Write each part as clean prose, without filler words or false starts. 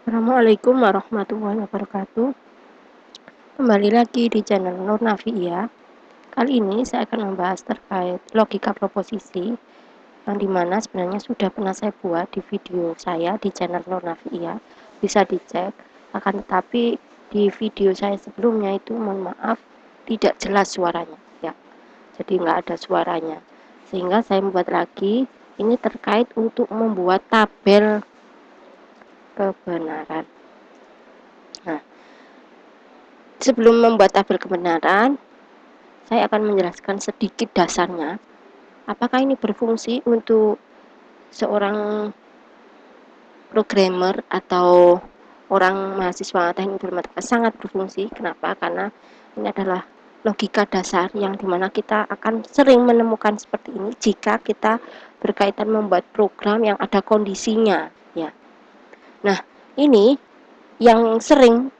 Assalamualaikum warahmatullahi wabarakatuh. Kembali lagi di channel Nur Nafi ya. Kali ini saya akan membahas terkait logika proposisi yang dimana sebenarnya sudah pernah saya buat di video saya di channel Nur Nafi ya. Bisa dicek. Akan tetapi di video saya sebelumnya itu mohon maaf tidak jelas suaranya ya. Jadi nggak ada suaranya. Sehingga saya membuat lagi ini terkait untuk membuat tabel kebenaran. Nah, sebelum membuat tabel kebenaran, saya akan menjelaskan sedikit dasarnya. Apakah ini berfungsi untuk seorang programmer atau orang mahasiswa teknik informatika? Sangat berfungsi. Kenapa? Karena ini adalah logika dasar yang dimana kita akan sering menemukan seperti ini jika kita berkaitan membuat program yang ada kondisinya ya. Nah, ini yang sering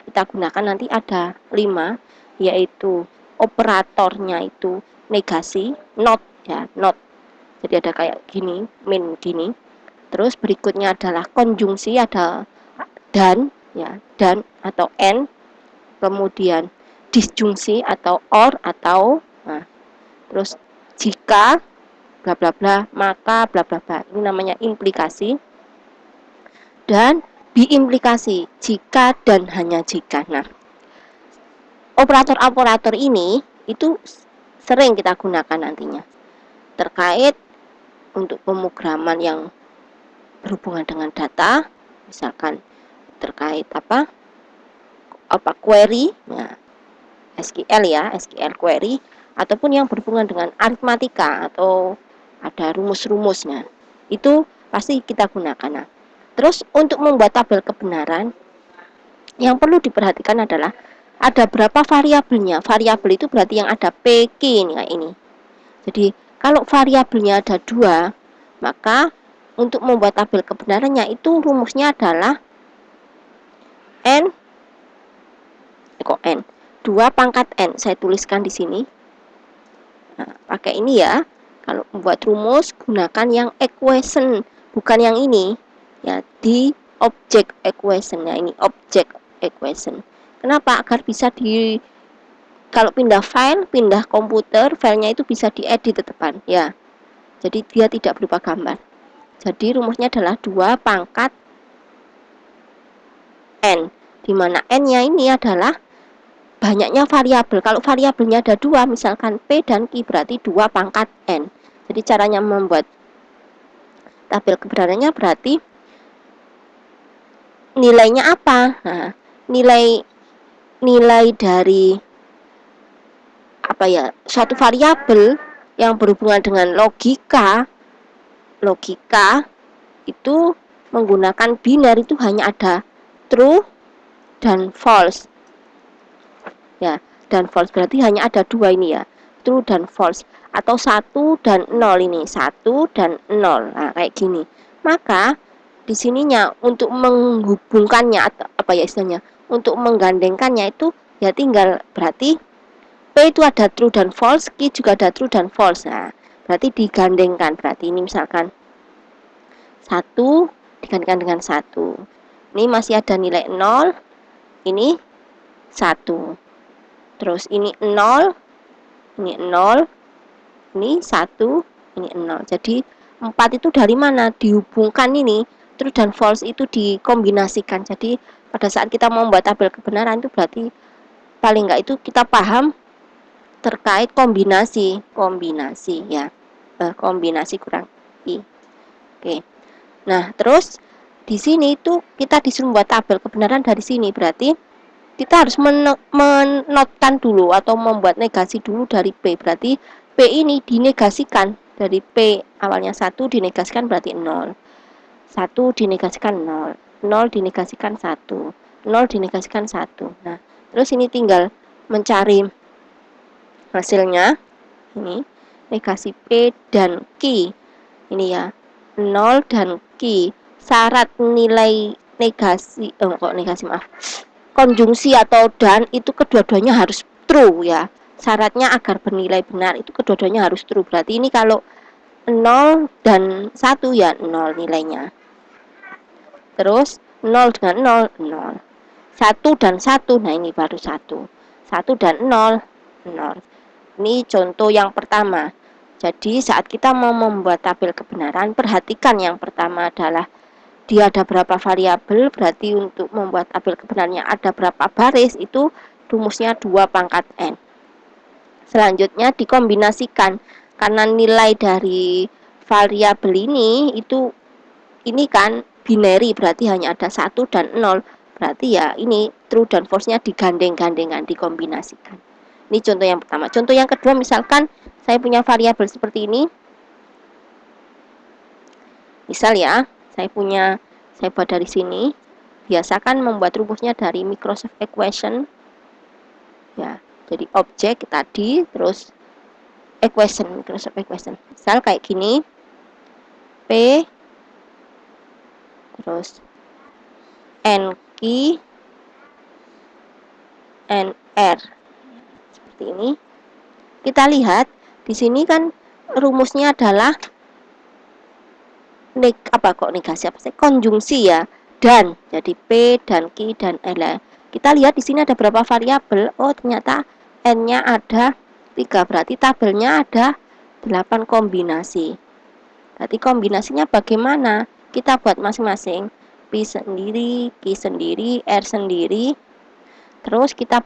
kita gunakan nanti ada 5, yaitu operatornya itu negasi, not ya, not. Jadi ada kayak gini, min gini. Terus berikutnya adalah konjungsi, ada dan ya, dan atau and. Kemudian disjungsi atau or atau nah, terus jika bla bla bla, maka bla bla bla. Ini namanya implikasi. Dan biimplikasi, jika dan hanya jika. Nah, operator-operator ini itu sering kita gunakan nantinya terkait untuk pemrograman yang berhubungan dengan data, misalkan terkait apa query, nah, SQL ya, SQL query, ataupun yang berhubungan dengan aritmatika atau ada rumus-rumusnya, itu pasti kita gunakan. Nah, terus untuk membuat tabel kebenaran, yang perlu diperhatikan adalah ada berapa variabelnya. Variabel itu berarti yang ada PQ ini kayak ini. Jadi kalau variabelnya ada 2, maka untuk membuat tabel kebenarannya itu rumusnya adalah n 2 pangkat n. Saya tuliskan di sini. Nah, pakai ini ya. Kalau membuat rumus gunakan yang equation, bukan yang ini. Ya, di object equation ya, ini object equation. Kenapa? Agar bisa kalau pindah file, pindah komputer, filenya itu bisa diedit depan ya. Jadi dia tidak berupa gambar. Jadi rumusnya adalah 2 pangkat n, di mana n-nya ini adalah banyaknya variabel. Kalau variabelnya ada 2, misalkan P dan Q, berarti 2 pangkat n. Jadi caranya membuat tabel kebenarannya berarti nilainya apa? Nah, nilai dari apa ya, suatu variabel yang berhubungan dengan logika itu menggunakan biner itu hanya ada true dan false ya, dan false berarti hanya ada 2 ini ya, true dan false, atau 1 dan 0, ini 1 dan 0. Nah, kayak gini. Maka di sininya untuk menghubungkannya atau apa ya istilahnya, untuk menggandengkannya itu ya tinggal berarti P itu ada true dan false, Q juga ada true dan false. Nah, berarti digandengkan. Berarti ini misalkan 1 digandengkan dengan 1. Ini masih ada nilai 0, ini 1. Terus ini 0, ini 0, ini 1, ini 0. Jadi 4 itu dari mana? Dihubungkan ini, true dan false itu dikombinasikan. Jadi pada saat kita membuat tabel kebenaran itu berarti paling enggak itu kita paham terkait kombinasi ya. Kombinasi kurang I. Oke. Nah, terus di sini itu kita disuruh membuat tabel kebenaran dari sini, berarti kita harus menotkan dulu atau membuat negasi dulu dari P. Berarti P ini dinegasikan, dari P awalnya 1 dinegasikan berarti 0. 1 dinegasikan 0. 0 dinegasikan 1. 0 dinegasikan 1. Nah, terus ini tinggal mencari hasilnya. Ini negasi P dan Q. Ini ya, 0 dan Q. Syarat nilai negasi maaf, konjungsi atau dan itu kedua-duanya harus true ya. Syaratnya agar bernilai benar itu kedua-duanya harus true. Berarti ini kalau 0 dan 1 ya 0 nilainya. Terus 0 dengan 0, 0. 1 dan 1, nah ini baru 1. 1 dan 0, 0. Ini contoh yang pertama. Jadi saat kita mau membuat tabel kebenaran, perhatikan yang pertama adalah dia ada berapa variabel, berarti untuk membuat tabel kebenarannya ada berapa baris, itu rumusnya 2 pangkat N. Selanjutnya dikombinasikan, karena nilai dari variabel ini kan binary, berarti hanya ada 1 dan 0, berarti ya ini true dan false-nya digandeng-gandengkan, dikombinasikan. Ini contoh yang pertama. Contoh yang kedua, misalkan saya punya variabel seperti ini. Misal ya, saya buat dari sini. Biasakan membuat rumusnya dari Microsoft Equation. Ya, jadi objek tadi, terus equation, Microsoft Equation. Misal kayak gini. P terus N key N R, seperti ini. Kita lihat di sini kan rumusnya adalah negasi apa sih? Konjungsi ya. Dan jadi P dan Q dan L. Kita lihat di sini ada berapa variabel? Oh, ternyata N-nya ada 3, berarti tabelnya ada 8 kombinasi. Berarti kombinasinya bagaimana? Kita buat masing-masing. P sendiri, Q sendiri, R sendiri. Terus kita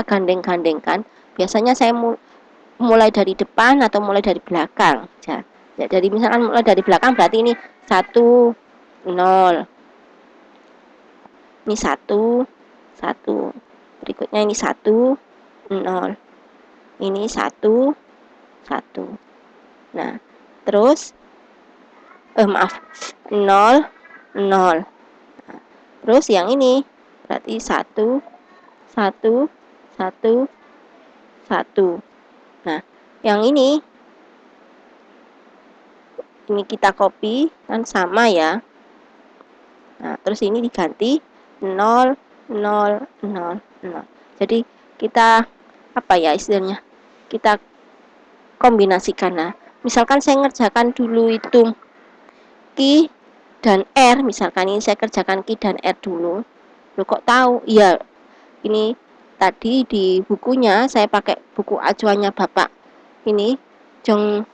gandeng-gandengkan. Biasanya saya mulai dari depan atau mulai dari belakang. Ya, jadi misalkan mulai dari belakang berarti ini 1, 0. Ini 1, 1. Berikutnya ini 1, 0. Ini 1, 1. Nah, terus 0, 0. Nah, terus yang ini berarti 1, 1, 1, 1. Nah, yang ini kita copy kan sama ya. Nah, terus ini diganti 0, 0, 0, 0. Jadi kita istilahnya? Kita kombinasikan. Nah, misalkan saya ngerjakan dulu itu Q dan R, misalkan ini saya kerjakan Q dan R dulu. Loh, kok tahu? Iya, ini tadi di bukunya saya pakai buku acuannya Bapak ini Jong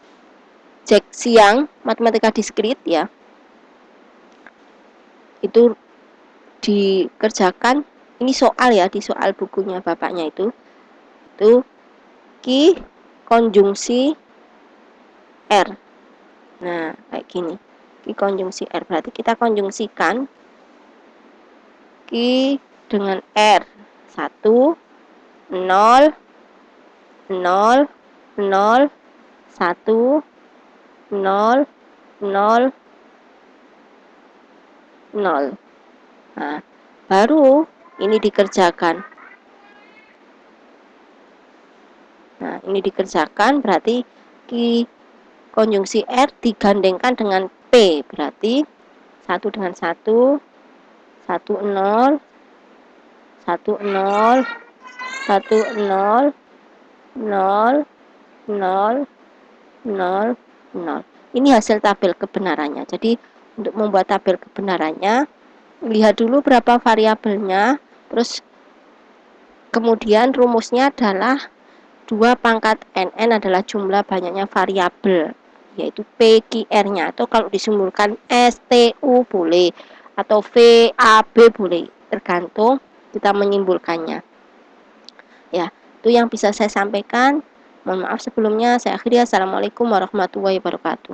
Jack Siang, matematika diskrit ya. Itu dikerjakan, ini soal ya, di soal bukunya bapaknya itu Q konjungsi R. Nah, kayak gini. Q konjungsi R, berarti kita konjungsikan Q dengan R. 1, 0, 0, 0, 1, 0, 0, 0. Nah, baru ini dikerjakan. Nah, ini dikerjakan berarti Q konjungsi R digandengkan dengan P, berarti 1 dengan 1, 1, 0, 1, 0, 1, 0, 0, 0, 0, 0. Ini hasil tabel kebenarannya. Jadi untuk membuat tabel kebenarannya, lihat dulu berapa variabelnya, terus kemudian rumusnya adalah 2 pangkat NN adalah jumlah banyaknya variabel, yaitu PQR-nya, atau kalau disimpulkan STU boleh, atau VAB boleh, tergantung kita menyimpulkannya. Ya, itu yang bisa saya sampaikan. Mohon maaf sebelumnya, saya akhiri. Assalamualaikum warahmatullahi wabarakatuh.